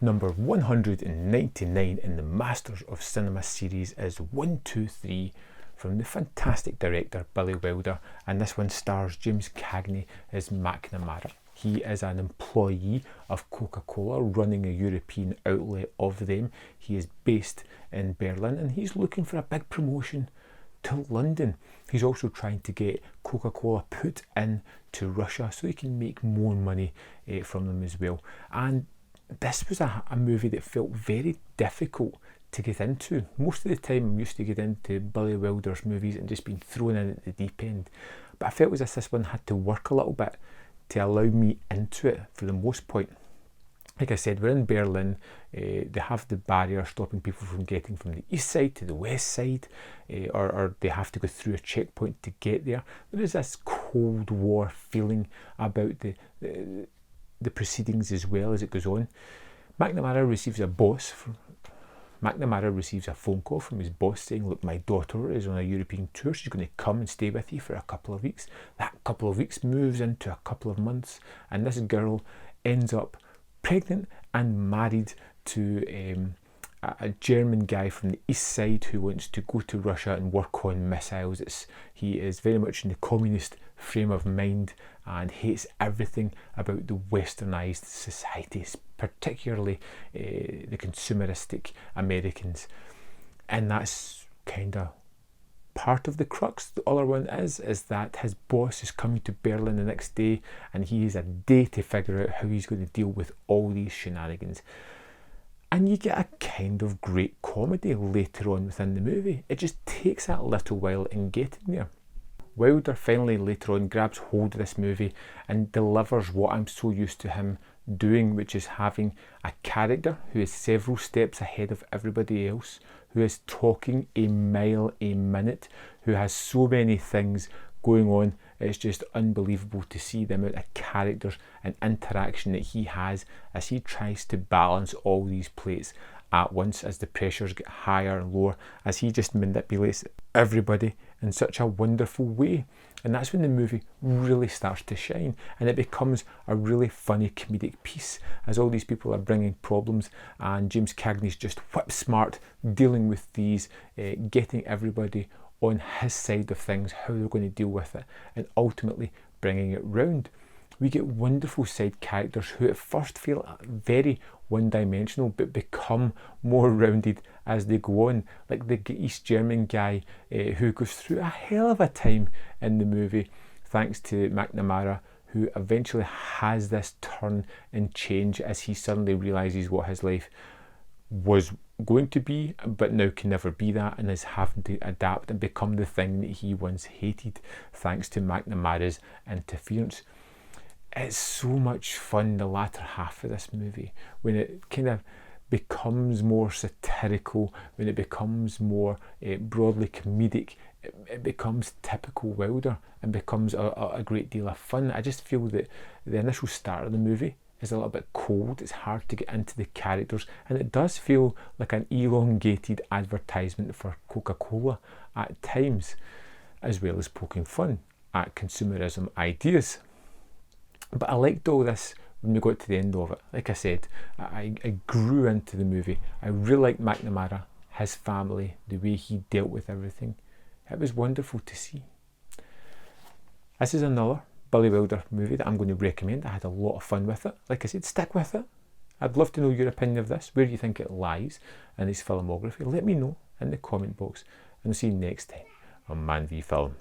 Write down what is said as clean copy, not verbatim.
Number 199 in the Masters of Cinema series is 123 from the fantastic director Billy Wilder, and this one stars James Cagney as McNamara. He is an employee of Coca-Cola running a European outlet of them. He is based in Berlin and he's looking for a big promotion to London. He's also trying to get Coca-Cola put into Russia so he can make more money from them as well. And this was a movie that felt very difficult to get into. Most of the time I'm used to get into Billy Wilder's movies and just being thrown in at the deep end. But I felt as if this one had to work a little bit to allow me into it for the most part. Like I said, we're in Berlin. They have the barrier stopping people from getting from the east side to the west side, or they have to go through a checkpoint to get there. There is this Cold War feeling about the proceedings as well as it goes on. McNamara receives a phone call from his boss saying, look, my daughter is on a European tour. She's going to come and stay with you for a couple of weeks. That couple of weeks moves into a couple of months, and this girl ends up pregnant and married to a German guy from the east side who wants to go to Russia and work on missiles. He is very much in the communist frame of mind and hates everything about the westernized societies, particularly the consumeristic Americans. And that's kind of part of the crux. The other one is that his boss is coming to Berlin the next day and he has a day to figure out how he's going to deal with all these shenanigans. And you get a kind of great comedy later on within the movie. It just takes a little while in getting there. Wilder finally later on grabs hold of this movie and delivers what I'm so used to him doing, which is having a character who is several steps ahead of everybody else, who is talking a mile a minute, who has so many things going on. It's just unbelievable to see the amount of characters and interaction that he has as he tries to balance all these plates at once, as the pressures get higher and lower, as he just manipulates everybody in such a wonderful way. And that's when the movie really starts to shine and it becomes a really funny comedic piece, as all these people are bringing problems and James Cagney's just whip smart dealing with these, getting everybody on his side of things, how they're going to deal with it, and ultimately bringing it round. We get wonderful side characters who at first feel very one-dimensional but become more rounded as they go on, like the East German guy who goes through a hell of a time in the movie thanks to McNamara, who eventually has this turn and change as he suddenly realises what his life was going to be but now can never be that, and is having to adapt and become the thing that he once hated thanks to McNamara's interference. It's so much fun, the latter half of this movie, when it kind of becomes more satirical, when it becomes more broadly comedic. It becomes typical Wilder and becomes a great deal of fun. I just feel that the initial start of the movie is a little bit cold. It's hard to get into the characters, and it does feel like an elongated advertisement for Coca-Cola at times, as well as poking fun at consumerism ideas. But I liked all this when we got to the end of it. Like I said, I grew into the movie. I really liked McNamara, his family, the way he dealt with everything. It was wonderful to see. This is another Billy Wilder movie that I'm going to recommend. I had a lot of fun with it. Like I said, stick with it. I'd love to know your opinion of this. Where do you think it lies in his filmography? Let me know in the comment box, and I'll see you next time on Man v Film.